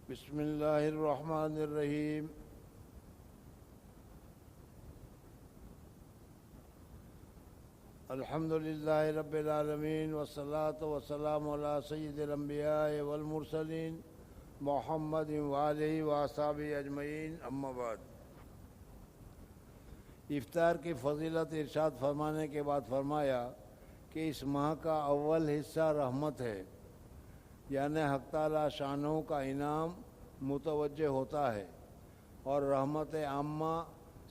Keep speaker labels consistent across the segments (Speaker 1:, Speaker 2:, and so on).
Speaker 1: بسم اللہ الرحمن الرحیم۔ الحمد للہ رب العالمین والصلاة والسلام علی سید الانبیاء والمرسلین محمد وآلہ واصحابہ اجمعین، اما بعد۔ افطار کی فضیلت ارشاد فرمانے کے بعد فرمایا کہ اس ماہ کا اول حصہ رحمت ہے، یعنی حق تعالی شانہ کا انعام متوجہ ہوتا ہے اور رحمت عامہ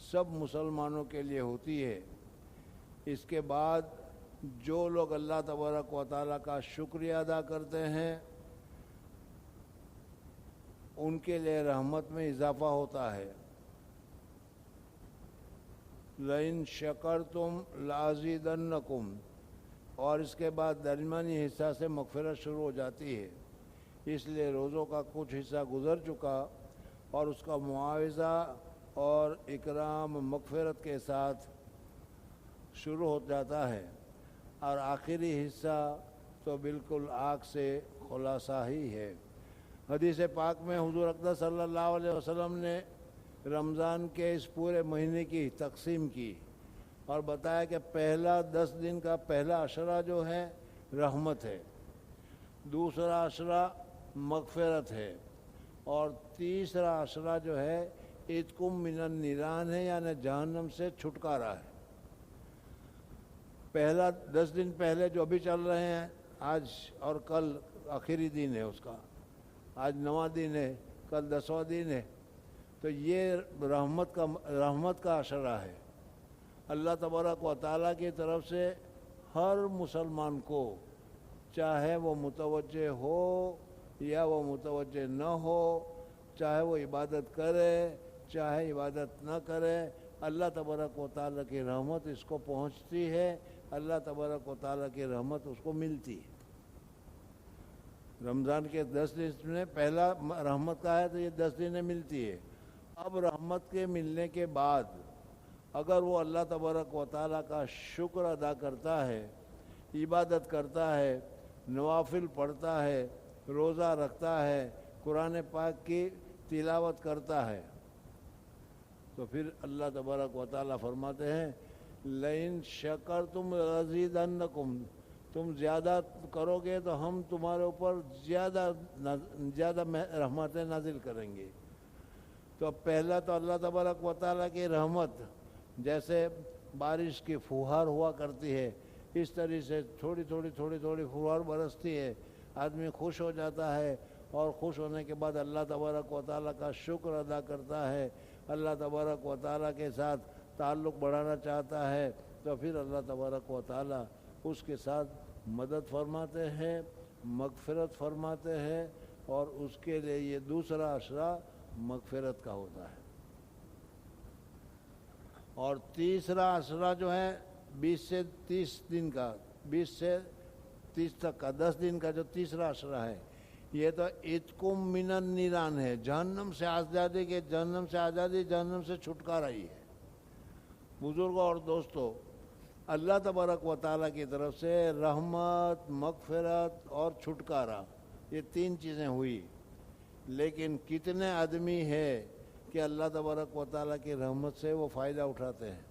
Speaker 1: سب مسلمانوں کے لیے ہوتی ہے۔ اس کے بعد جو لوگ اللہ تبارک و تعالیٰ کا شکریہ ادا کرتے ہیں ان کے لیے رحمت میں اضافہ ہوتا ہے۔ لَإِن شَكَرْتُمْ لَأَزِيدَنَّكُمْ، اور اس کے بعد درمیانی حصہ سے مغفرت شروع ہو جاتی ہے۔ اس لیے روزوں کا کچھ حصہ گزر چکا اور اس کا معاوضہ اور اکرام مغفرت کے ساتھ شروع ہو جاتا ہے، اور آخری حصہ تو بالکل آگ سے خلاصہ ہی ہے۔ حدیث پاک میں حضور اقدس صلی اللہ علیہ وسلم نے رمضان کے اس پورے مہینے کی تقسیم کی اور بتایا کہ پہلا 10 دن کا پہلا عشرہ جو ہے رحمت ہے، دوسرا عشرہ مغفرت ہے، اور تیسرا عشرہ جو ہے عتقم من النیران ہے، یعنی جہنم سے چھٹکارا ہے۔ پہلا 10 دن پہلے جو ابھی چل رہے ہیں، آج اور کل آخری دن ہے اس کا، آج 9واں دن ہے، کل 10واں دن ہے، تو یہ رحمت کا عشرہ ہے۔ اللہ تبارک و تعالیٰ کی طرف سے ہر مسلمان کو، چاہے وہ متوجہ ہو یا وہ متوجہ نہ ہو، چاہے وہ عبادت کرے چاہے عبادت نہ کرے، اللہ تبارک و تعالیٰ کی رحمت اس کو پہنچتی ہے، اللہ تبارک و تعالیٰ کی رحمت اس کو ملتی ہے۔ رمضان کے 10 دن میں پہلا رحمت کا ہے تو یہ 10 دن ملتی ہے۔ اب رحمت کے ملنے کے بعد اگر وہ اللہ تبارک و تعالیٰ کا شکر ادا کرتا ہے، عبادت کرتا ہے، نوافل پڑھتا ہے، روزہ رکھتا ہے، قرآن پاک کی تلاوت کرتا ہے، تو پھر اللہ تبارک و تعالیٰ فرماتے ہیں لَإِن شَكَرْتُمْ لَأَزِيدَنَّكُمْ، تم زیادہ کرو گے تو ہم تمہارے اوپر زیادہ رحمتیں نازل کریں گے۔ تو پہلا تو اللہ تبارک و تعالیٰ کی رحمت، جیسے بارش کی فوہار ہوا کرتی ہے اس طرح سے تھوڑی تھوڑی فوہار برستی ہے، آدمی خوش ہو جاتا ہے، اور خوش ہونے کے بعد اللہ تبارک و تعالیٰ کا شکر ادا کرتا ہے، اللہ تبارک و تعالیٰ کے ساتھ تعلق بڑھانا چاہتا ہے، تو پھر اللہ تبارک و تعالیٰ اس کے ساتھ مدد فرماتے ہیں، مغفرت فرماتے ہیں، اور اس کے لیے یہ دوسرا عشرہ مغفرت کا ہوتا ہے۔ اور تیسرا عشرہ جو ہے 20 سے 30 دن کا، 20 سے 30 تک کا 10 دن کا جو تیسرا عشرہ ہے، یہ تو عتقم من النیران ہے، جہنم سے آزادی کے، جہنم سے آزادی، جہنم سے چھٹکارا ہی ہے۔ بزرگوں اور دوستو، اللہ تبارک و تعالیٰ کی طرف سے رحمت، مغفرت اور چھٹکارا، یہ 3 چیزیں ہوئی، لیکن کتنے آدمی ہے کہ اللہ تبارک و تعالیٰ کی رحمت سے وہ فائدہ اٹھاتے ہیں؟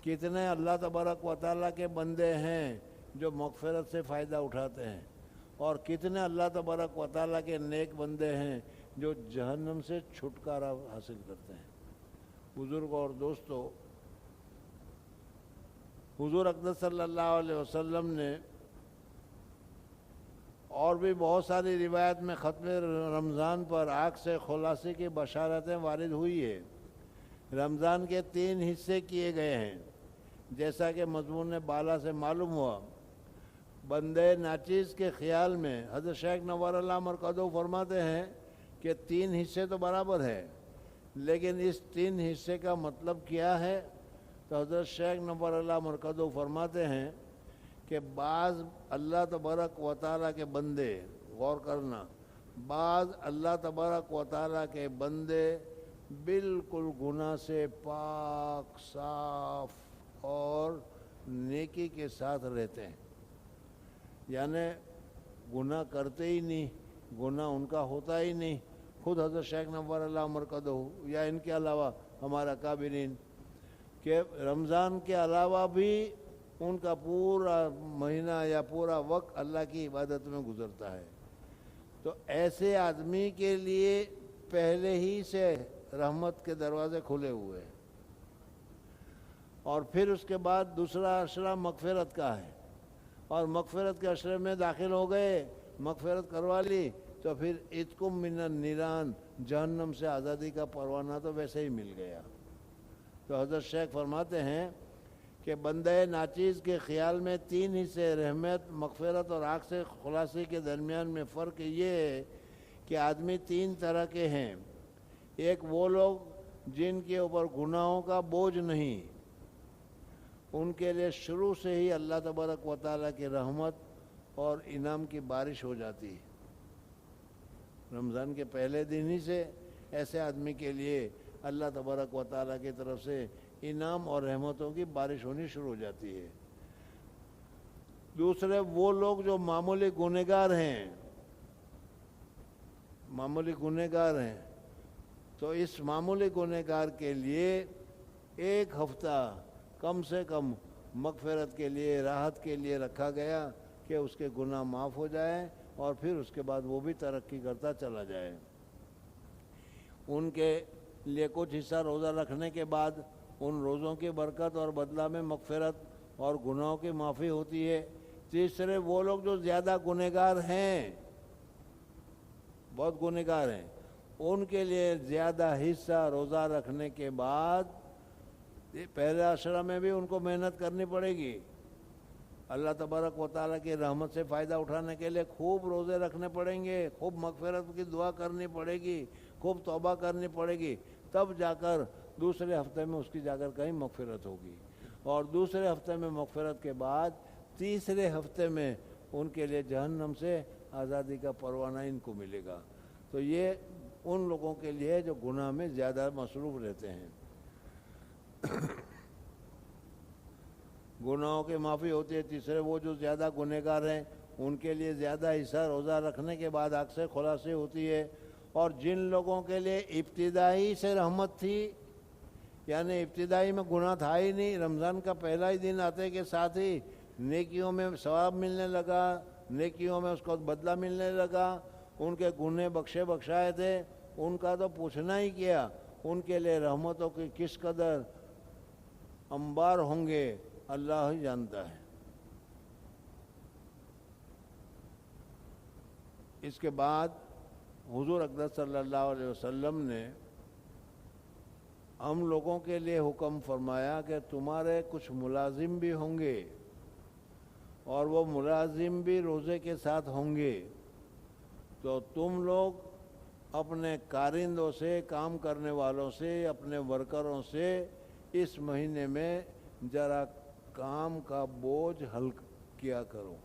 Speaker 1: کتنے اللہ تبارک و تعالیٰ کے بندے ہیں جو مغفرت سے فائدہ اٹھاتے ہیں؟ اور کتنے اللہ تبارک و تعالیٰ کے نیک بندے ہیں جو جہنم سے چھٹکارا حاصل کرتے ہیں؟ بزرگوں اور دوستو، حضور اقدس صلی اللہ علیہ وسلم نے اور بھی بہت ساری روایت میں ختم رمضان پر آگ سے خلاصی کی بشارتیں وارد ہوئی ہے۔ رمضان کے 3 حصے کیے گئے ہیں، جیسا کہ مضمون بالا سے معلوم ہوا۔ بندے ناچیز کے خیال میں حضرت شیخ نور اللہ مرقدہ فرماتے ہیں کہ 3 حصے تو برابر ہے، لیکن اس 3 حصے کا مطلب کیا ہے؟ تو حضرت شیخ نور اللہ مرقدہ فرماتے ہیں کہ بعض اللہ تبارک و تعالیٰ کے بندے، غور کرنا، بعض اللہ تبارک و تعالیٰ کے بندے بالکل گناہ سے پاک، صاف اور نیکی کے ساتھ رہتے ہیں، یعنی گناہ کرتے ہی نہیں، گناہ ان کا ہوتا ہی نہیں، خود حضرت شیخ نور اللہ مرکزہ یا ان کے علاوہ ہمارا کابرین، کہ رمضان کے علاوہ بھی ان کا پورا مہینہ یا پورا وقت اللہ کی عبادت میں گزرتا ہے. تو ایسے آدمی کے لیے پہلے ہی سے رحمت کے دروازے کھلے ہوئے ہیں. اور پھر اس کے بعد دوسرا عشرہ مغفرت کا ہے، اور مغفرت کے عشرے میں داخل ہو گئے، مغفرت کروا لی، تو پھر عتقم من النیران، جہنم سے آزادی کا پروانہ تو ویسے ہی مل گیا. تو حضرت شیخ فرماتے ہیں کہ بندہ ناچیز کے خیال میں تین حصے رحمت، مغفرت اور آنکھ سے خلاصی کے درمیان میں فرق یہ ہے کہ آدمی تین طرح کے ہیں. ایک وہ لوگ جن کے اوپر گناہوں کا بوجھ نہیں، ان کے لیے شروع سے ہی اللہ تبارک و تعالیٰ کی رحمت اور انعام کی بارش ہو جاتی ہے. رمضان کے پہلے دن ہی سے ایسے آدمی کے لیے اللہ تبارک و تعالیٰ کی طرف سے انعام اور رحمتوں کی بارش ہونی شروع ہو جاتی ہے. دوسرے وہ لوگ جو معمولی گنہگار ہیں، معمولی گنہگار ہیں، تو اس معمولی گنہگار کے لیے ایک ہفتہ کم سے کم مغفرت کے لیے، راحت کے لیے رکھا گیا کہ اس کے گناہ معاف ہو جائیں اور پھر اس کے بعد وہ بھی ترقی کرتا چلا جائے. ان کے لیے کچھ حصہ روزہ رکھنے کے بعد ان روزوں کی برکت اور بدلہ میں مغفرت اور گناہوں کی معافی ہوتی ہے. تیسرے وہ لوگ جو زیادہ گنہگار ہیں، بہت گنہگار ہیں، ان کے لیے زیادہ حصہ روزہ رکھنے کے بعد پہلے عشرہ میں بھی ان کو محنت کرنی پڑے گی. اللہ تبارک و تعالیٰ کی رحمت سے فائدہ اٹھانے کے لیے خوب روزے رکھنے پڑیں گے، خوب مغفرت کی دعا کرنی پڑے گی، خوب توبہ کرنی پڑے گی، تب جا کر دوسرے ہفتے میں اس کی جا کر کہیں مغفرت ہوگی. اور دوسرے ہفتے میں مغفرت کے بعد تیسرے ہفتے میں ان کے لیے جہنم سے آزادی کا پروانہ ان کو ملے گا. تو یہ ان لوگوں کے لیے جو گناہ میں زیادہ مصروف رہتے ہیں. گناہوں کی معافی ہوتی ہے. تیسرے وہ جو زیادہ گنہگار ہیں ان کے لیے زیادہ حصہ روزہ رکھنے کے بعد آنکھ سے خلاصی ہوتی ہے. اور جن لوگوں کے لیے ابتدائی سے رحمت تھی، یعنی ابتدائی میں گناہ تھا ہی نہیں، رمضان کا پہلا ہی دن آتے کے ساتھ ہی نیکیوں میں ثواب ملنے لگا، نیکیوں میں اس کو بدلہ ملنے لگا، ان کے گناہ بخشائے تھے، ان کا تو پوچھنا ہی کیا. ان کے لیے رحمتوں کی کس قدر انبار ہوں گے اللہ ہی جانتا ہے. اس کے بعد حضور اقدس صلی اللہ علیہ وسلم نے ہم لوگوں کے لیے حکم فرمایا کہ تمہارے کچھ ملازم بھی ہوں گے اور وہ ملازم بھی روزے کے ساتھ ہوں گے، تو تم لوگ اپنے کارندوں سے، کام کرنے والوں سے، اپنے ورکروں سے اس مہینے میں ذرا کام کا بوجھ ہلکا کیا کرو.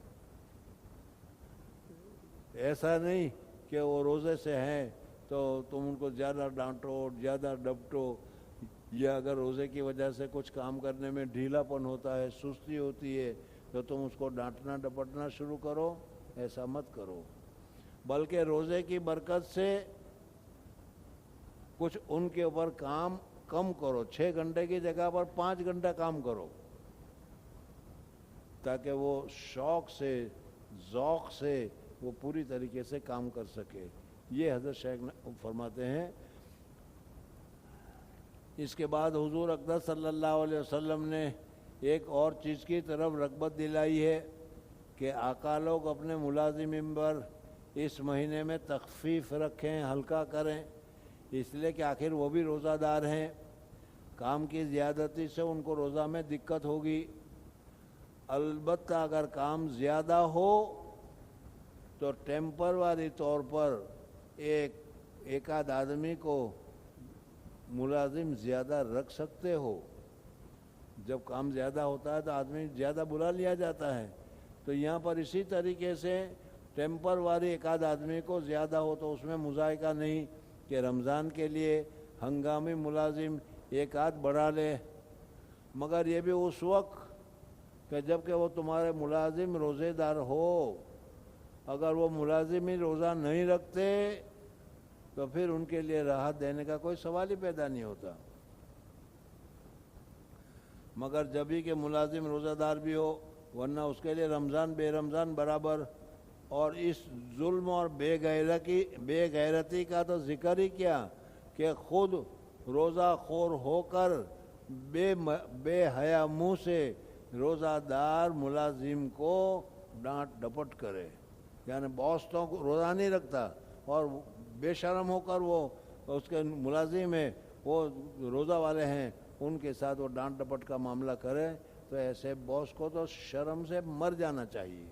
Speaker 1: ایسا نہیں کہ وہ روزے سے ہیں تو تم ان کو زیادہ ڈانٹو، زیادہ ڈپٹو، یا اگر روزے کی وجہ سے کچھ کام کرنے میں ڈھیلا پن ہوتا ہے، سستی ہوتی ہے، تو تم اس کو ڈانٹنا ڈپٹنا شروع کرو. ایسا مت کرو، بلکہ روزے کی برکت سے کچھ ان کے اوپر کام کم کرو. 6 گھنٹے کی جگہ پر 5 گھنٹہ کام کرو، تاکہ وہ شوق سے، ذوق سے وہ پوری طریقے سے کام کر سکے. یہ حضرت شیخ فرماتے ہیں. اس کے بعد حضور اقدس صلی اللہ علیہ وسلم نے ایک اور چیز کی طرف رغبت دلائی ہے کہ آقا لوگ اپنے ملازمین پر اس مہینے میں تخفیف رکھیں، ہلکا کریں، اس لیے کہ آخر وہ بھی روزہ دار ہیں. کام کی زیادتی سے ان کو روزہ میں دقت ہوگی. البتہ اگر کام زیادہ ہو تو ٹیمپروری طور پر ایک آدھ آدمی کو ملازم زیادہ رکھ سکتے ہو. جب کام زیادہ ہوتا ہے تو آدمی زیادہ بلا لیا جاتا ہے. تو یہاں پر اسی طریقے سے ٹیمپروری ایک آدھ آدمی کو زیادہ ہو تو اس میں مذائقہ نہیں کہ رمضان کے لیے ہنگامی ملازم ایک آدھ بڑھا لے، مگر یہ بھی اس وقت کہ جب کہ وہ تمہارے ملازم روزے دار ہو. اگر وہ ملازم ہی روزہ نہیں رکھتے تو پھر ان کے لیے راحت دینے کا کوئی سوال ہی پیدا نہیں ہوتا. مگر جبھی کہ ملازم روزہ دار بھی ہو، ورنہ اس کے لیے رمضان بے رمضان برابر. اور اس ظلم اور بے غیرتی کا تو ذکر ہی کیا کہ خود روزہ خور ہو کر بے حیا منہ سے روزہ دار ملازم کو ڈانٹ ڈپٹ کرے. یعنی باس تو روزہ نہیں رکھتا اور بے شرم ہو کر وہ اس کے ملازم ہیں، وہ روزہ والے ہیں، ان کے ساتھ وہ ڈانٹ ڈپٹ کا معاملہ کرے، تو ایسے باس کو تو شرم سے مر جانا چاہیے.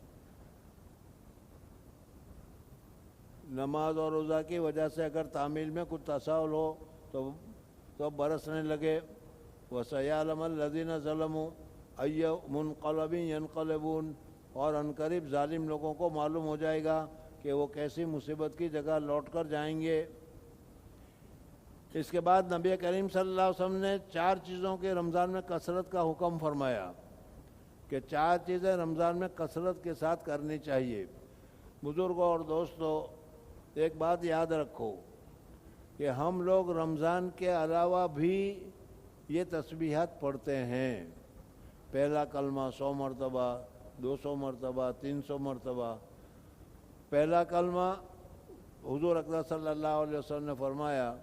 Speaker 1: نماز اور روزہ کی وجہ سے اگر تعمیل میں کچھ تساہل ہو تو برسنے لگے. وَسَيَعْلَمَ الَّذِينَ ظَلَمُوا أَيَّ مُنْقَلَبٍ يَنْقَلِبُونَ. اور عنقریب ظالم لوگوں کو معلوم ہو جائے گا کہ وہ کیسی مصیبت کی جگہ لوٹ کر جائیں گے. اس کے بعد نبی کریم صلی اللہ علیہ وسلم نے 4 چیزوں کے رمضان میں کثرت کا حکم فرمایا کہ 4 چیزیں رمضان میں کثرت کے ساتھ کرنی چاہیے. بزرگوں اور دوستوں، ایک بات یاد رکھو کہ ہم لوگ رمضان کے علاوہ بھی یہ تسبیحات پڑھتے ہیں. پہلا کلمہ 100 مرتبہ، 200 مرتبہ، 300 مرتبہ. پہلا کلمہ حضور اکرم صلی اللہ علیہ وسلم نے فرمایا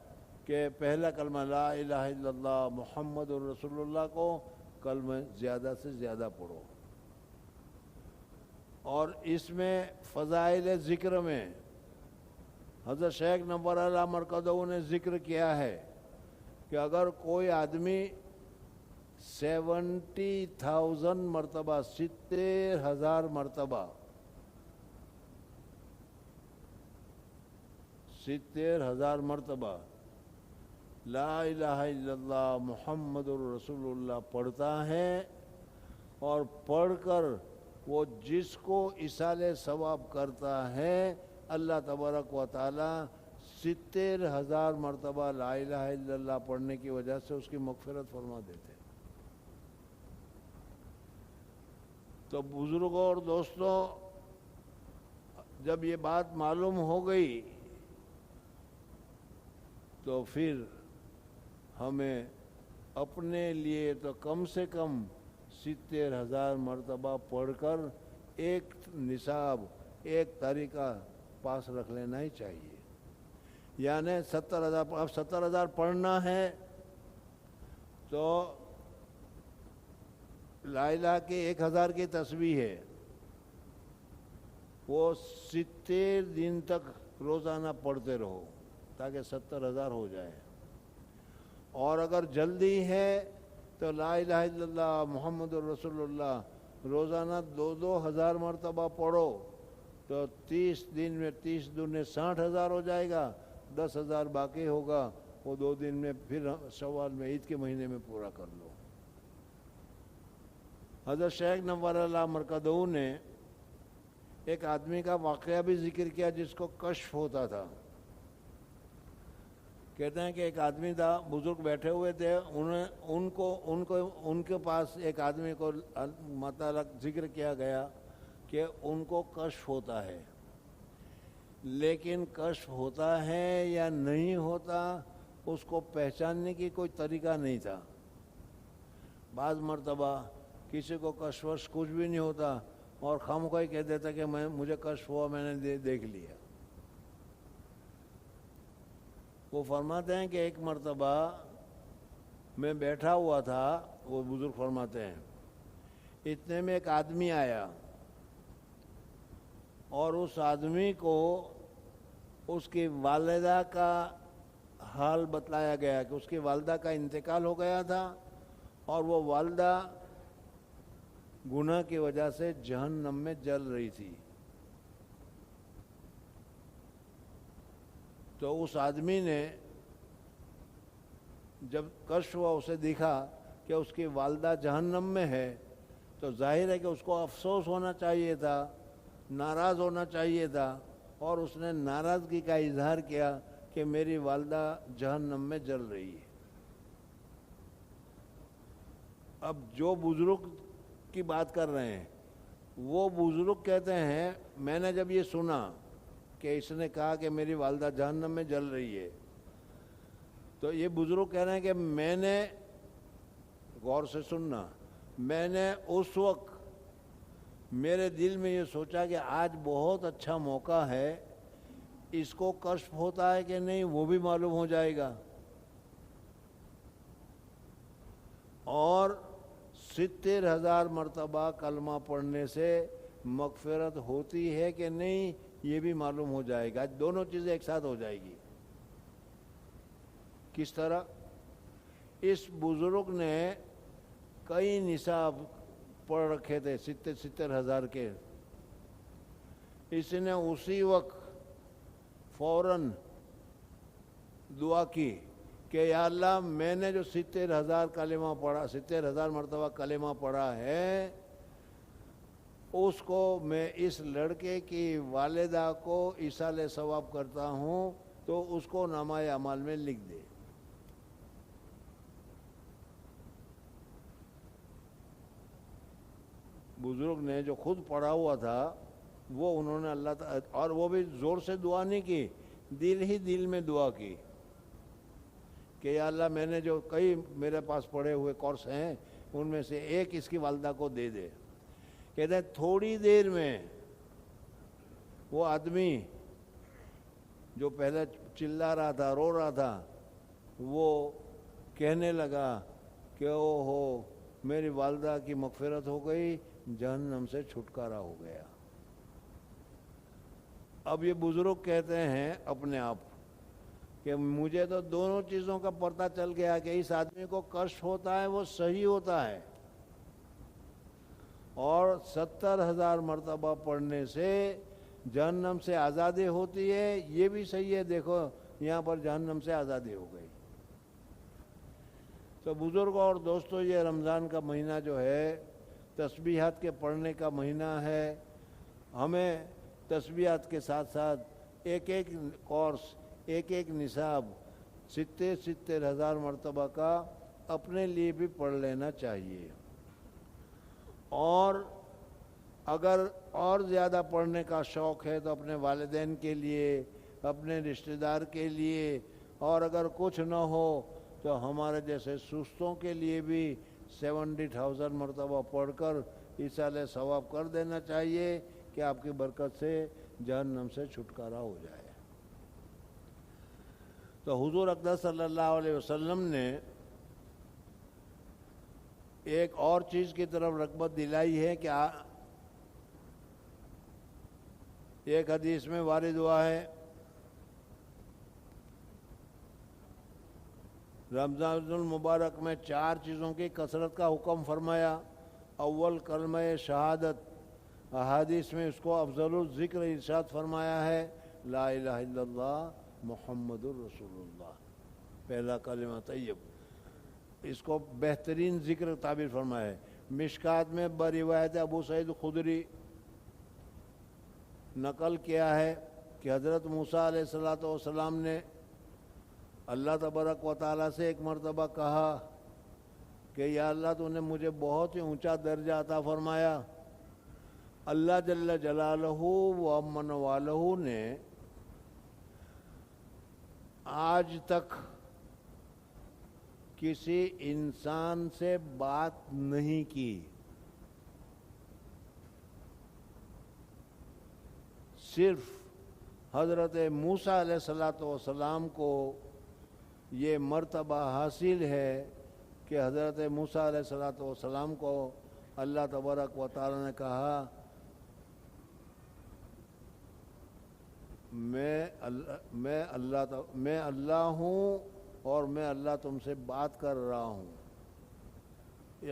Speaker 1: کہ پہلا کلمہ لا الہ الا اللہ محمد الرسول اللہ کو کلمہ زیادہ سے زیادہ پڑھو. اور اس میں فضائل ذکر میں حضرت شیخ نور اللہ مرکزہ نے ذکر کیا ہے کہ اگر کوئی آدمی 70,000 مرتبہ 70,000 مرتبہ 70,000 مرتبہ لا الہ الا اللہ محمد الرسول اللہ پڑھتا ہے، اور پڑھ کر وہ جس کو ایصال ثواب کرتا ہے، اللہ تبارک و تعالی 70,000 مرتبہ لا الہ الا اللہ پڑھنے کی وجہ سے اس کی مغفرت فرما دیتے. تو بزرگوں اور دوستوں، جب یہ بات معلوم ہو گئی تو پھر ہمیں اپنے لیے تو کم سے کم 70,000 مرتبہ پڑھ کر ایک نصاب، ایک طریقہ پاس رکھ لینا ہی چاہیے. یعنی 70,000، اب 70,000 پڑھنا ہے تو لا الہ کی 1,000 کی تسبیح ہے، وہ 70 دن تک روزانہ پڑھتے رہو تاکہ 70,000 ہو جائے. اور اگر جلدی ہے تو لا الہ الا اللہ محمد الرسول اللہ روزانہ 2,000 مرتبہ پڑھو تو 30 دن میں 30 دونے 60,000 ہو جائے گا. 10,000 باقی ہوگا، وہ 2 دن میں پھر شوال میں عید کے مہینے میں پورا کر لو. حضرت شیخ نور اللہ مرکزہ نے ایک آدمی کا واقعہ بھی ذکر کیا جس کو کشف ہوتا تھا. کہتے ہیں کہ ایک آدمی تھا، بزرگ بیٹھے ہوئے تھے، ان کے پاس ایک آدمی کو متعلق ذکر کیا گیا کہ ان کو کشف ہوتا ہے، لیکن کشف ہوتا ہے یا نہیں ہوتا اس کو پہچاننے کی کوئی طریقہ نہیں تھا. بعض مرتبہ کسی کو کشف کچھ بھی نہیں ہوتا اور خامخواہ کہہ دیتا کہ مجھے کشف ہوا، میں نے دیکھ لیا. وہ فرماتے ہیں کہ ایک مرتبہ میں بیٹھا ہوا تھا، وہ بزرگ فرماتے ہیں، اتنے میں ایک آدمی آیا اور اس آدمی کو اس کی والدہ کا حال بتلایا گیا کہ اس کی والدہ کا انتقال ہو گیا تھا اور وہ والدہ گناہ کی وجہ سے جہنم میں جل رہی تھی. تو اس آدمی نے جب کشف ہوا، اسے دیکھا کہ اس کی والدہ جہنم میں ہے، تو ظاہر ہے کہ اس کو افسوس ہونا چاہیے تھا، ناراض ہونا چاہیے تھا، اور اس نے ناراضگی کا اظہار کیا کہ میری والدہ جہنم میں جل رہی ہے. اب جو بزرگ کی بات کر رہے ہیں وہ بزرگ کہتے ہیں میں نے جب یہ سنا کہ اس نے کہا کہ میری والدہ جہنم میں جل رہی ہے، تو یہ بزرگ کہہ رہے ہیں کہ میں نے، غور سے سننا، میں نے اس وقت میرے دل میں یہ سوچا کہ آج بہت اچھا موقع ہے، اس کو کشف ہوتا ہے کہ نہیں وہ بھی معلوم ہو جائے گا، اور 70,000 مرتبہ کلمہ پڑھنے سے مغفرت ہوتی ہے کہ نہیں یہ بھی معلوم ہو جائے گا، دونوں چیزیں ایک ساتھ ہو جائے گی۔ کس طرح؟ اس بزرگ نے کئی نصاب پڑھ رکھے تھے 70,000 کے، اس نے اسی وقت فوراً دعا کی کہ یا اللہ میں نے جو 70,000 کلمہ پڑھا، 70,000 مرتبہ کلمہ پڑھا ہے، اس کو میں اس لڑکے کی والدہ کو ایصال ثواب کرتا ہوں تو اس کو نامہ اعمال میں لکھ دے۔ بزرگ نے جو خود پڑھا ہوا تھا وہ انہوں نے اللہ تعالی، اور وہ بھی زور سے دعا نہیں کی، دل ہی دل میں دعا کی کہ یا اللہ میں نے جو کئی میرے پاس پڑھے ہوئے کورس ہیں ان میں سے ایک اس کی والدہ کو دے دے۔ کہتے ہیں تھوڑی دیر میں وہ آدمی جو پہلے چلا رہا تھا، رو رہا تھا، وہ کہنے لگا کہ او ہو میری والدہ کی مغفرت ہو گئی، جہنم سے چھٹکارا ہو گیا۔ اب یہ بزرگ کہتے ہیں اپنے آپ کہ مجھے تو دونوں چیزوں کا پتہ چل گیا کہ اس آدمی کو کشف ہوتا ہے وہ صحیح ہوتا ہے، اور 70,000 مرتبہ پڑھنے سے جہنم سے آزادی ہوتی ہے، یہ بھی صحیح ہے، دیکھو یہاں پر جہنم سے آزادی ہو گئی۔ تو بزرگ اور دوستو، یہ رمضان کا مہینہ جو ہے تسبیحات کے پڑھنے کا مہینہ ہے۔ ہمیں تسبیحات کے ساتھ ساتھ ایک ایک کورس، ایک ایک نصاب 70,000 مرتبہ کا اپنے لیے بھی پڑھ لینا چاہیے، اور اگر اور زیادہ پڑھنے کا شوق ہے تو اپنے والدین کے لیے، اپنے رشتہ دار کے لیے، اور اگر کچھ نہ ہو تو ہمارے جیسے سستوں کے لیے بھی 70,000 مرتبہ پڑھ کر ایصال ثواب کر دینا چاہیے کہ آپ کی برکت سے جہنم سے چھٹکارا ہو جائے۔ تو حضور اقدس صلی اللہ علیہ وسلم نے ایک اور چیز کی طرف رغبت دلائی ہے کہ ایک حدیث میں وارد ہوا ہے، رمضان المبارک میں 4 چیزوں کی کثرت کا حکم فرمایا۔ اول کلمہ شہادت، احادیث میں اس کو افضل الذکر ارشاد فرمایا ہے، لا الہ الا اللہ محمد الرسول اللہ، پہلا کلمہ طیب، اس کو بہترین ذکر تعبیر فرمایا ہے۔ مشکات میں بروایت ابو سعید خدری نقل کیا ہے کہ حضرت موسیٰ علیہ السلام نے اللہ تبارک و تعالیٰ سے ایک مرتبہ کہا کہ یا اللہ تو نے مجھے بہت ہی اونچا درجہ عطا فرمایا۔ اللہ جل جلالہ و امن والہ نے آج تک کسی انسان سے بات نہیں کی، صرف حضرت موسیٰ علیہ السلام کو یہ مرتبہ حاصل ہے کہ حضرت موسیٰ علیہ السلام کو اللہ تبارک و تعالیٰ نے کہا میں اللہ ہوں اور میں اللہ تم سے بات کر رہا ہوں۔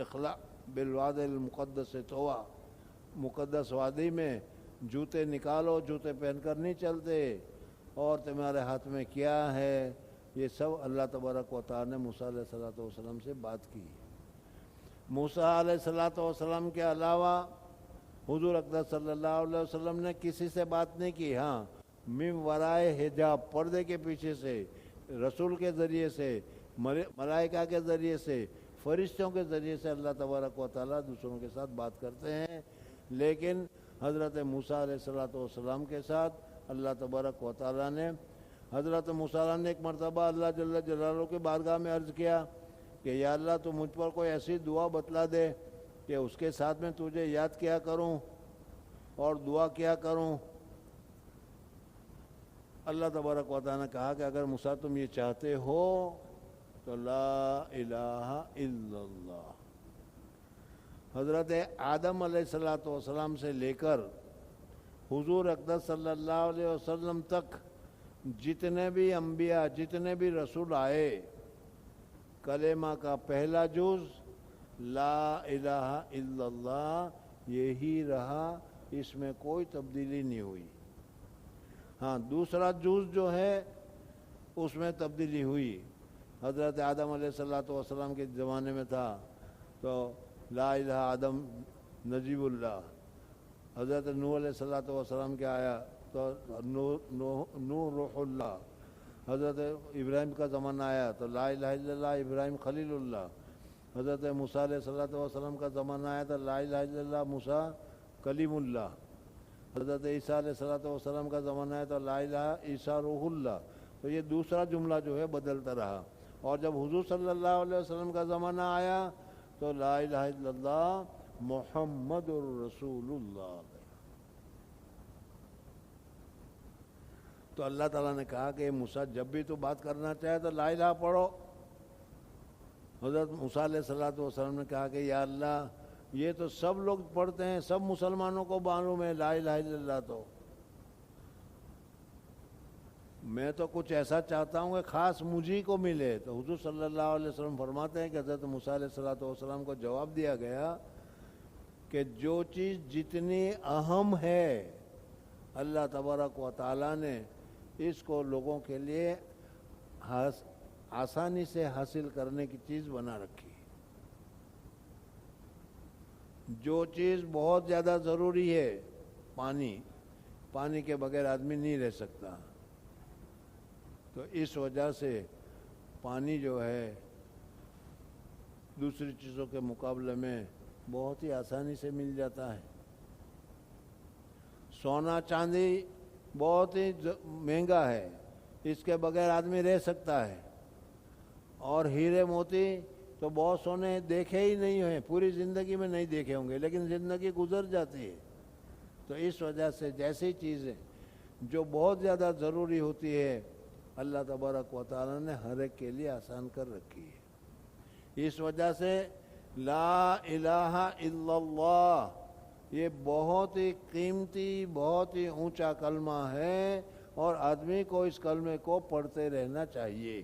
Speaker 1: اخلا بالواد المقدس طویٰ، مقدس وادی میں جوتے نکالو، جوتے پہن کر نہیں چلتے، اور تمہارے ہاتھ میں کیا ہے، یہ سب اللہ تبارک و تعالیٰ نے موسیٰ علیہ السلام سے بات کی۔ موسیٰ علیہ السلام کے علاوہ حضور اقدس صلی اللہ علیہ وسلم نے کسی سے بات نہیں کی۔ ہاں، من ورائے حجاب، پردے کے پیچھے سے، رسول کے ذریعے سے، ملائکہ کے ذریعے سے، فرشتوں کے ذریعے سے اللہ تبارک و تعالیٰ دوسروں کے ساتھ بات کرتے ہیں، لیکن حضرت موسیٰ علیہ السلام کے ساتھ اللہ تبارک و تعالیٰ نے حضرت موسیٰ علیہ نے ایک مرتبہ اللہ جل جلالہ کے بارگاہ میں عرض کیا کہ یا اللہ تو مجھ پر کوئی ایسی دعا بتلا دے کہ اس کے ساتھ میں تجھے یاد کیا کروں اور دعا کیا کروں. اللہ تبارک و تعالیٰ نے کہا کہ اگر موسیٰ تم یہ چاہتے ہو تو لا الہ الا اللہ. حضرت آدم علیہ السلام سے لے کر حضور اقدس صلی اللہ علیہ وسلم تک جتنے بھی انبیاء جتنے بھی رسول آئے کلمہ کا پہلا جز لا الہ الا اللہ یہی رہا، اس میں کوئی تبدیلی نہیں ہوئی. ہاں دوسرا جز جو ہے اس میں تبدیلی ہوئی. حضرت آدم علیہ السلام کے زمانے میں تھا تو لا الہ آدم نجیب اللہ. حضرت نوح علیہ السلام کے آیا تو نوح روح اللہ. حضرت ابراہیم کا زمانہ آیا تو لا الہ الا اللہ ابراہیم خلیل اللہ. حضرت موسیٰ علیہ السلام کا زمانہ آیا تو لا الہ الا اللہ موسیٰ کلیم اللہ. حضرت عیسیٰ علیہ السلام کا زمانہ آیا تو لا الہ عیسیٰ روح اللہ. تو یہ دوسرا جملہ جو ہے بدلتا رہا. اور جب حضور صلی اللہ علیہ وسلم کا زمانہ آیا تو لا الہ الا اللہ محمد الرسول اللہ. تو اللہ تعالیٰ نے کہا کہ موسیٰ جب بھی تو بات کرنا چاہے تو لا الہ پڑھو. حضرت موسیٰ علیہ السلام نے کہا کہ یا اللہ یہ تو سب لوگ پڑھتے ہیں، سب مسلمانوں کو معلوم ہے لا الہ الا اللہ، تو میں تو کچھ ایسا چاہتا ہوں کہ خاص مجھے کو ملے. تو حضور صلی اللہ علیہ وسلم فرماتے ہیں کہ حضرت موسیٰ علیہ السلام کو جواب دیا گیا کہ جو چیز جتنی اہم ہے اللہ تبارک و تعالیٰ نے اس کو لوگوں کے لیے آسانی سے حاصل کرنے کی چیز بنا رکھی. جو چیز بہت زیادہ ضروری ہے پانی کے بغیر آدمی نہیں رہ سکتا، تو اس وجہ سے پانی جو ہے دوسری چیزوں کے مقابلے میں بہت ہی آسانی سے مل جاتا ہے. سونا چاندی بہت ہی مہنگا ہے، اس کے بغیر آدمی رہ سکتا ہے. اور ہیرے موتی تو بہت سونے دیکھے ہی نہیں ہیں، پوری زندگی میں نہیں دیکھے ہوں گے، لیکن زندگی گزر جاتی ہے. تو اس وجہ سے جیسی چیزیں جو بہت زیادہ ضروری ہوتی ہے اللہ تبارک و تعالیٰ نے ہر ایک کے لیے آسان کر رکھی ہے. اس وجہ سے لا الہ الا اللہ یہ بہت ہی قیمتی بہت ہی اونچا کلمہ ہے اور آدمی کو اس کلمے کو پڑھتے رہنا چاہیے.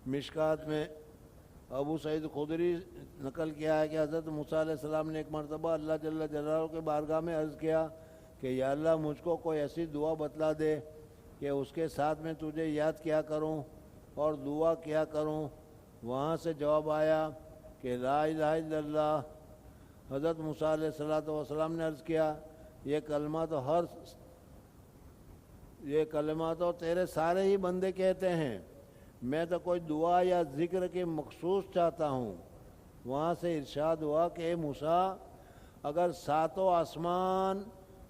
Speaker 1: مشکات میں ابو سعید خدری نقل کیا ہے کہ حضرت موسیٰ علیہ السلام نے ایک مرتبہ اللہ جل جلالہ کے بارگاہ میں عرض کیا کہ یا اللہ مجھ کو کوئی ایسی دعا بتلا دے کہ اس کے ساتھ میں تجھے یاد کیا کروں اور دعا کیا کروں. وہاں سے جواب آیا کہ لا الہ الا اللہ. حضرت موسیٰ علیہ السلام نے عرض کیا یہ کلمہ تو تیرے سارے ہی بندے کہتے ہیں، میں تو کوئی دعا یا ذکر کے مخصوص چاہتا ہوں. وہاں سے ارشاد ہوا کہ اے موسیٰ اگر ساتوں آسمان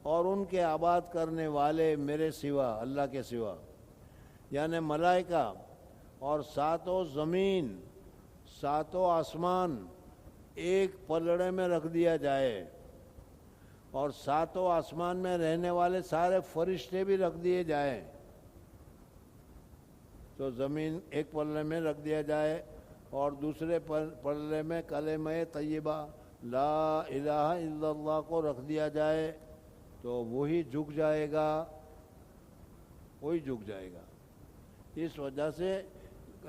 Speaker 1: اور ان کے آباد کرنے والے میرے سوا اللہ کے سوا یعنی ملائکہ اور ساتوں زمین ساتوں آسمان ایک پلڑے میں رکھ دیا جائے اور ساتوں آسمان میں رہنے والے سارے فرشتے بھی رکھ دیے جائیں، تو زمین ایک پلڑے میں رکھ دیا جائے اور دوسرے پلڑے میں کلمہ طیبہ لا الہ الا اللہ کو رکھ دیا جائے تو وہی جھک جائے گا. اس وجہ سے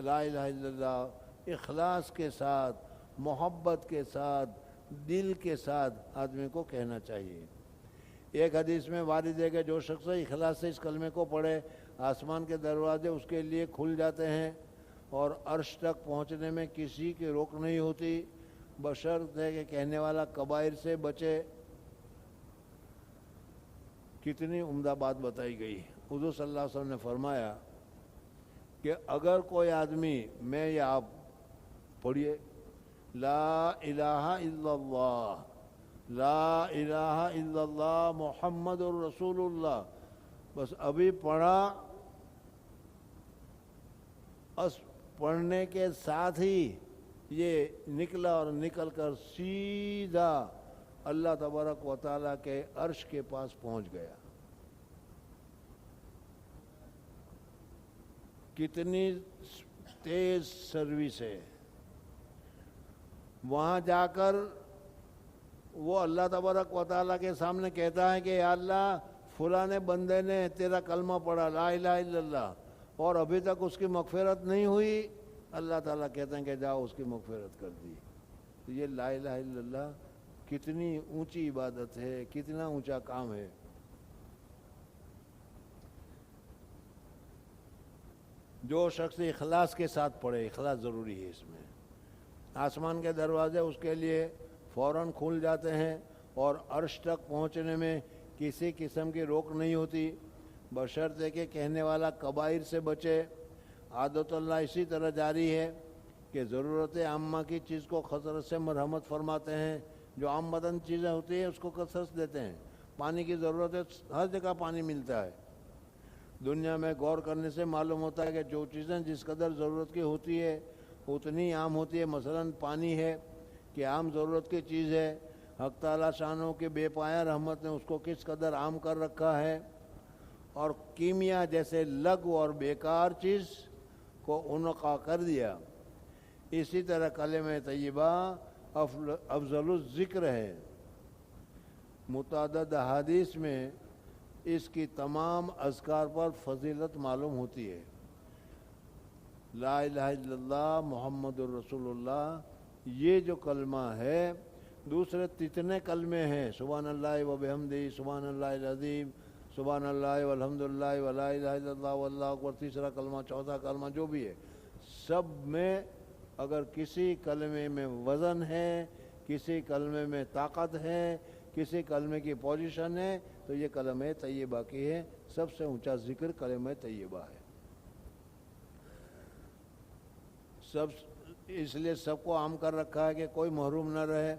Speaker 1: لا الہ الا اللہ اخلاص کے ساتھ محبت کے ساتھ دل کے ساتھ آدمی کو کہنا چاہیے. ایک حدیث میں وارد ہے کہ جو شخص اخلاص سے اس کلمے کو پڑھے آسمان کے دروازے اس کے لیے کھل جاتے ہیں اور عرش تک پہنچنے میں کسی کی روک نہیں ہوتی بشرط ہے کہ کہنے والا کبائر سے بچے. کتنی عمدہ بات بتائی گئی. حضور صلی اللہ علیہ وسلم نے فرمایا کہ اگر کوئی آدمی میں یا آپ پڑھیے لا الہ الا اللہ لا الہ الا اللہ محمد الرسول اللہ، بس ابھی پڑھا، اس پڑھنے کے ساتھ ہی یہ نکلا اور نکل کر سیدھا اللہ تبارک و تعالیٰ کے عرش کے پاس پہنچ گیا۔ کتنی تیز سروس ہے۔ وہاں جا کر وہ اللہ تبارک و تعالیٰ کے سامنے کہتا ہے کہ یا اللہ فلاں بندے نے تیرا کلمہ پڑھا لا الہ الا اللہ اور ابھی تک اس کی مغفرت نہیں ہوئی، اللہ تعالیٰ کہتے ہیں کہ جاؤ اس کی مغفرت کر دی۔ تو یہ لا الہ الا اللہ کتنی اونچی عبادت ہے، کتنا اونچا کام ہے۔ جو شخص اخلاص کے ساتھ پڑھے، اخلاص ضروری ہے اس میں، آسمان کے دروازے اس کے لیے فوراً کھل جاتے ہیں اور عرش تک پہنچنے میں کسی قسم کی روک نہیں ہوتی، بشرطے کہ کہنے والا کبائر سے بچے۔ عادت اللہ اسی طرح جاری ہے کہ ضرورت عامہ کی چیز کو کثرت سے مرحمت فرماتے ہیں، جو عام بدن چیزیں ہوتی ہیں اس کو کثرت دیتے ہیں۔ پانی کی ضرورت ہے، ہر جگہ پانی ملتا ہے۔ دنیا میں غور کرنے سے معلوم ہوتا ہے کہ جو چیزیں جس قدر ضرورت کی ہوتی ہے اتنی عام ہوتی ہے۔ مثلا پانی ہے کہ عام ضرورت کی چیز ہے، حق تعالیٰ شانوں کی بے پایہ رحمت نے اس کو کس قدر عام کر رکھا ہے، اور کیمیا جیسے لغو اور بیکار چیز کو انقا کر دیا۔ اسی طرح کلمہ طیبہ افضل الذکر ہے۔ متعدد احادیث میں اس کی تمام اذکار پر فضیلت معلوم ہوتی ہے۔ لا الہ الا اللہ محمد الرسول اللہ، یہ جو کلمہ ہے، دوسرے جتنے کلمے ہیں، سبحان اللہ و بحمدہ، سبحان اللہ العظیم، سبحان اللہ والحمدللہ ولا الہ الا اللہ واللہ اکبر، تیسرا کلمہ، چوتھا کلمہ، جو بھی ہے، سب میں اگر کسی کلمے میں وزن ہے، کسی کلمے میں طاقت ہے، کسی کلمے کی پوزیشن ہے، تو یہ کلمہ طیبہ کی ہے۔ سب سے اونچا ذکر کلمہ طیبہ ہے۔ اس لیے سب کو عام کر رکھا ہے کہ کوئی محروم نہ رہے۔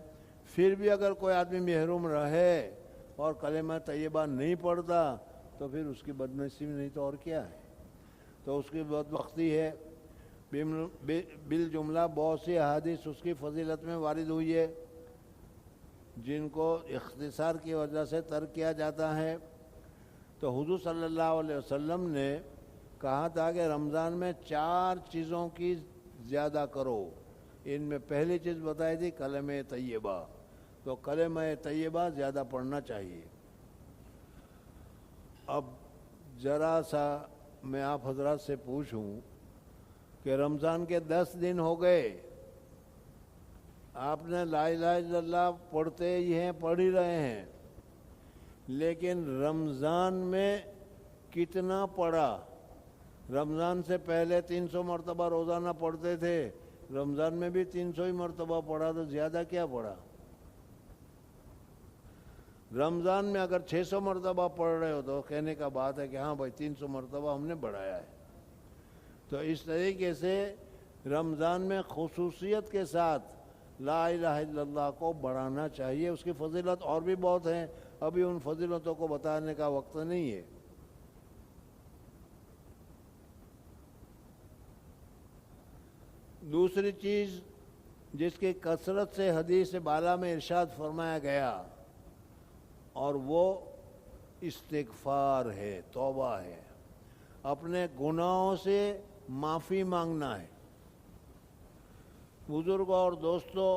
Speaker 1: پھر بھی اگر کوئی آدمی محروم رہے اور کلمہ طیبہ نہیں پڑھتا تو پھر اس کی بدنصیبی نہیں تو اور کیا ہے، تو اس کی بدبختی ہے۔ بالجملہ بہت سی احادیث اس کی فضیلت میں وارد ہوئی ہے جن کو اختصار کی وجہ سے ترک کیا جاتا ہے۔ تو حضور صلی اللہ علیہ وسلم نے کہا تھا کہ رمضان میں 4 چیزوں کی زیادہ کرو، ان میں پہلی چیز بتائی تھی کلمہ طیبہ، تو کلمہ طیبہ زیادہ پڑھنا چاہیے۔ اب ذرا سا میں آپ حضرات سے پوچھوں کہ رمضان کے 10 دن ہو گئے، آپ نے لا الہ الا اللہ پڑھتے ہی ہیں، پڑھ ہی رہے ہیں، لیکن رمضان میں کتنا پڑھا؟ رمضان سے پہلے 300 مرتبہ روزانہ پڑھتے تھے، رمضان میں بھی 300 ہی مرتبہ پڑھا، تو زیادہ کیا پڑھا؟ رمضان میں اگر 600 مرتبہ پڑھ رہے ہو تو کہنے کا بات ہے کہ ہاں بھائی 300 مرتبہ ہم نے بڑھایا ہے۔ تو اس طریقے سے رمضان میں خصوصیت کے ساتھ لا الہ الا اللہ کو بڑھانا چاہیے۔ اس کی فضیلت اور بھی بہت ہیں، ابھی ان فضیلتوں کو بتانے کا وقت نہیں ہے۔ دوسری چیز جس کی کثرت سے حدیث بالا میں ارشاد فرمایا گیا اور وہ استغفار ہے، توبہ ہے، اپنے گناہوں سے معافی مانگنا ہے۔ بزرگوں اور دوستو،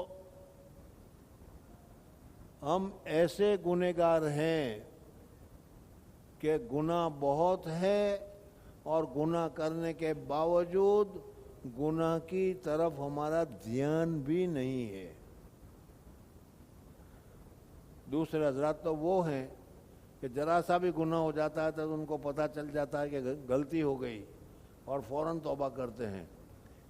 Speaker 1: ہم ایسے گنہگار ہیں کہ گناہ بہت ہے اور گناہ کرنے کے باوجود گناہ کی طرف ہمارا دھیان بھی نہیں ہے۔ دوسرے حضرات تو وہ ہیں کہ ذرا سا بھی گناہ ہو جاتا ہے تو ان کو پتہ چل جاتا ہے کہ غلطی ہو گئی اور فوراً توبہ کرتے ہیں،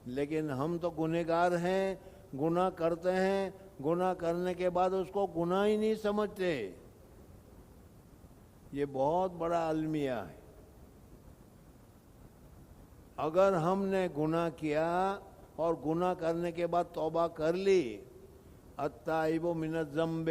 Speaker 1: لیکن ہم تو گنہگار ہیں، گناہ کرتے ہیں، گناہ کرنے کے بعد اس کو گناہ ہی نہیں سمجھتے۔ یہ بہت بڑا المیہ ہے۔ اگر ہم نے گناہ کیا اور گناہ کرنے کے بعد توبہ کر لی، التائب من الذنب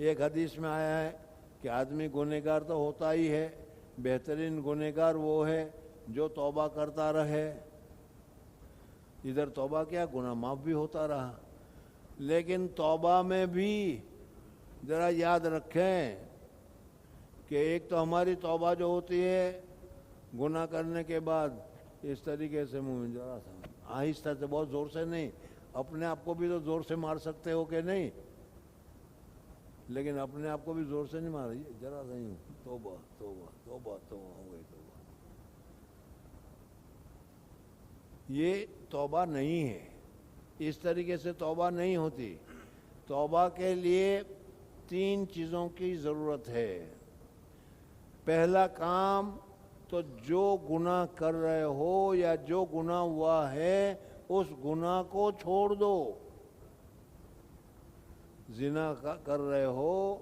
Speaker 1: ایک حدیث میں آیا ہے کہ آدمی گنہگار تو ہوتا ہی ہے، بہترین گنہگار وہ ہے جو توبہ کرتا رہے۔ ادھر توبہ کیا، گناہ معاف بھی ہوتا رہا، لیکن توبہ میں بھی ذرا یاد رکھیں کہ ایک تو ہماری توبہ جو ہوتی ہے گناہ کرنے کے بعد اس طریقے سے منہ میں ذرا سا آہستہ سے، بہت زور سے نہیں، اپنے آپ کو بھی تو زور سے مار سکتے ہو کہ نہیں، لیکن اپنے آپ کو بھی زور سے نہیں مار، ذرا سا ہی توبہ توبہ توبہ توبہ ہو گئی توبہ۔ یہ توبہ نہیں ہے، اس طریقے سے توبہ نہیں ہوتی۔ توبہ کے لیے 3 چیزوں کی ضرورت ہے۔ پہلا کام تو جو گناہ کر رہے ہو یا جو گناہ ہوا ہے اس گناہ کو چھوڑ دو۔ زنا کر رہے ہو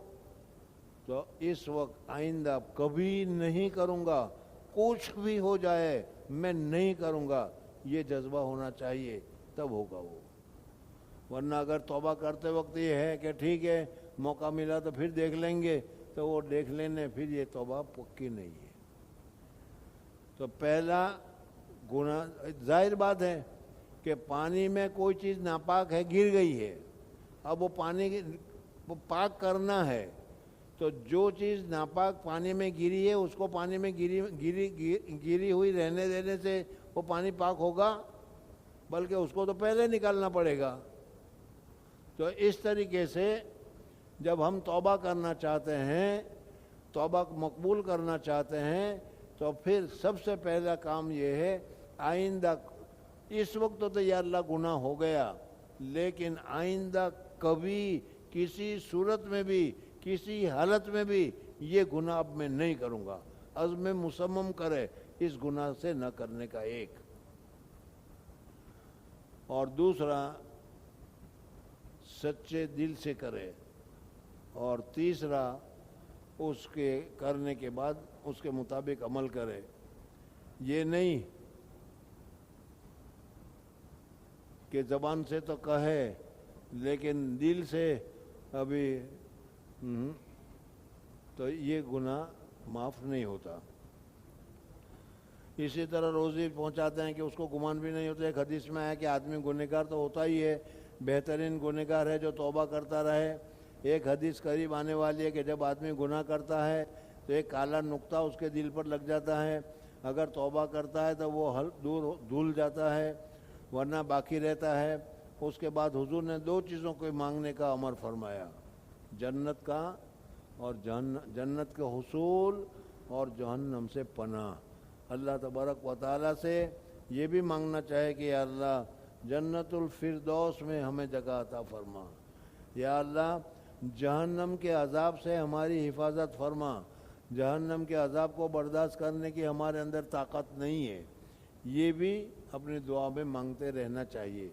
Speaker 1: تو اس وقت آئندہ کبھی نہیں کروں گا، کچھ بھی ہو جائے میں نہیں کروں گا، یہ جذبہ ہونا چاہیے، تب ہوگا وہ۔ ورنہ اگر توبہ کرتے وقت یہ ہے کہ ٹھیک ہے موقع ملا تو پھر دیکھ لیں گے، تو وہ دیکھ لینے پھر یہ توبہ پکی نہیں ہے۔ تو پہلا گناہ، ظاہر بات ہے کہ پانی میں کوئی چیز ناپاک ہے، گر گئی ہے، اب وہ پانی وہ پاک کرنا ہے، تو جو چیز ناپاک پانی میں گری ہے اس کو پانی میں گری ہوئی رہنے دینے سے وہ پانی پاک ہوگا؟ بلکہ اس کو تو پہلے نکالنا پڑے گا۔ تو اس طریقے سے جب ہم توبہ کرنا چاہتے ہیں، توبہ مقبول کرنا چاہتے ہیں، تو پھر سب سے پہلا کام یہ ہے آئندہ، اس وقت تو یا اللہ گناہ ہو گیا، لیکن آئندہ کبھی کسی صورت میں بھی کسی حالت میں بھی یہ گناہ اب میں نہیں کروں گا، عزم مصمم کرے اس گناہ سے نہ کرنے کا ایک، اور دوسرا سچے دل سے کرے، اور تیسرا اس کے کرنے کے بعد اس کے مطابق عمل کرے۔ یہ نہیں کہ زبان سے تو کہے لیکن دل سے ابھی تو یہ گناہ معاف نہیں ہوتا۔ اسی طرح روزی پہنچاتے ہیں کہ اس کو گمان بھی نہیں ہوتا۔ ایک حدیث میں آیا کہ آدمی گنہگار تو ہوتا ہی ہے، بہترین گنہگار ہے جو توبہ کرتا رہے۔ ایک حدیث قریب آنے والی ہے کہ جب آدمی گناہ کرتا ہے تو ایک کالا نقطہ اس کے دل پر لگ جاتا ہے، اگر توبہ کرتا ہے تو وہ دور دھل جاتا ہے، ورنہ باقی رہتا ہے۔ اس کے بعد حضور نے 2 چیزوں کو مانگنے کا امر فرمایا، جنت کا اور جنت کے حصول اور جہنم سے پناہ۔ اللہ تبارک و تعالیٰ سے یہ بھی مانگنا چاہے کہ یا اللہ جنت الفردوس میں ہمیں جگہ عطا فرما، یا اللہ جہنم کے عذاب سے ہماری حفاظت فرما، جہنم کے عذاب کو برداشت کرنے کی ہمارے اندر طاقت نہیں ہے، یہ بھی اپنی دعا میں مانگتے رہنا چاہیے۔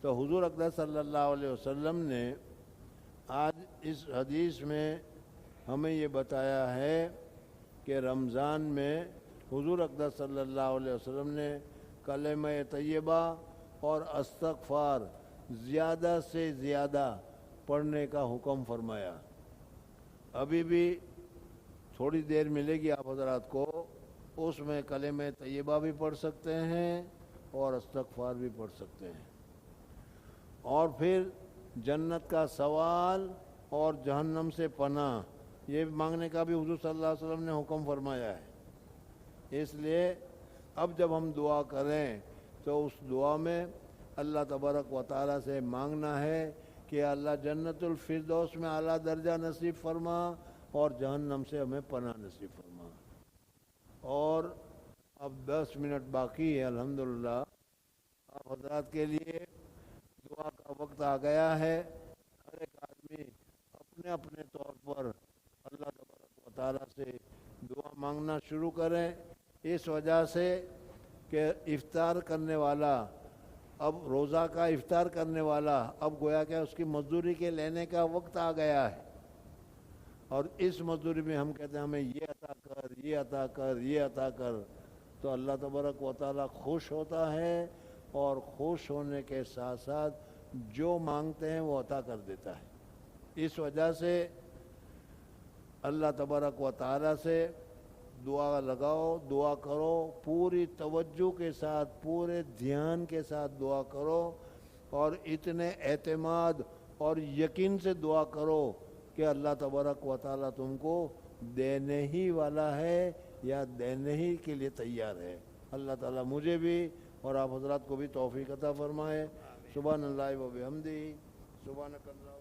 Speaker 1: تو حضور اقدس صلی اللہ علیہ وسلم نے آج اس حدیث میں ہمیں یہ بتایا ہے کہ رمضان میں حضور اقدس صلی اللہ علیہ وسلم نے کلمہ طیبہ اور استغفار زیادہ سے زیادہ پڑھنے کا حکم فرمایا۔ ابھی بھی تھوڑی دیر ملے گی آپ حضرات کو، اس میں کلمہ طیبہ بھی پڑھ سکتے ہیں اور استغفار بھی پڑھ سکتے ہیں، اور پھر جنت کا سوال اور جہنم سے پناہ یہ مانگنے کا بھی حضور صلی اللہ علیہ وسلم نے حکم فرمایا ہے۔ اس لیے اب جب ہم دعا کریں تو اس دعا میں اللہ تبارک و تعالیٰ سے مانگنا ہے کہ اللہ جنت الفردوس میں اعلیٰ درجہ نصیب فرما اور جہنم سے ہمیں پناہ نصیب فرما۔ اور اب 10 منٹ باقی ہے، الحمدللہ آپ حضرات کے لیے دعا کا وقت آ گیا ہے۔ ہر ایک آدمی اپنے اپنے طور پر اللہ تبارک و تعالیٰ سے دعا مانگنا شروع کریں، اس وجہ سے کہ افطار کرنے والا، اب روزہ کا افطار کرنے والا اب گویا کہ اس کی مزدوری کے لینے کا وقت آ گیا ہے، اور اس مزدوری میں ہم کہتے ہیں ہمیں یہ عطا کر، یہ عطا کر، یہ عطا کر، تو اللہ تبارک و تعالیٰ خوش ہوتا ہے، اور خوش ہونے کے ساتھ ساتھ جو مانگتے ہیں وہ عطا کر دیتا ہے۔ اس وجہ سے اللہ تبارک و تعالی سے دعا لگاؤ، دعا کرو، پوری توجہ کے ساتھ، پورے دھیان کے ساتھ دعا کرو، اور اتنے اعتماد اور یقین سے دعا کرو کہ اللہ تبارک و تعالی تم کو دینے ہی والا ہے یا دینے ہی کے لیے تیار ہے۔ اللہ تعالیٰ مجھے بھی اور آپ حضرات کو بھی توفیق عطا فرمائے۔ سبحان اللہ و بحمدہ، سبحانک اللہ۔